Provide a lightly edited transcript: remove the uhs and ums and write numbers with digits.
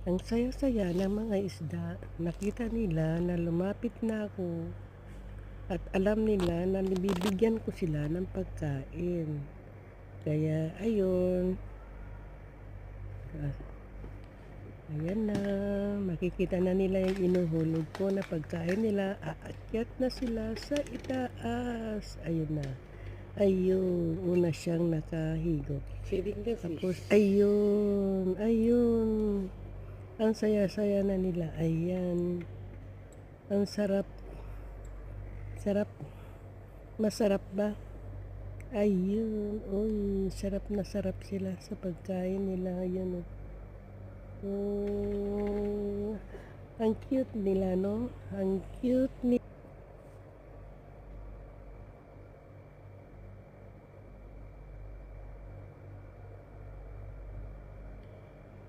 Ang saya-saya ng mga isda. Nakita nila na lumapit na ako at alam nila na bibigyan ko sila ng pagkain. Kaya ayun, ah, ayan na, makikita na nila yung inuhulog ko na pagkain nila. Aakyat na sila sa itaas. Ayun na. Ayun, una siyang nakahigop. Feeding the Tapos, fish. ayun, ayun. Ang saya-saya na nila. Ayan. Ang sarap. Sarap. Masarap ba? Ayun. Uy, sarap na sarap sila sa pagkain nila. Ayun. Oh, ang cute nila, no? Ang cute nila.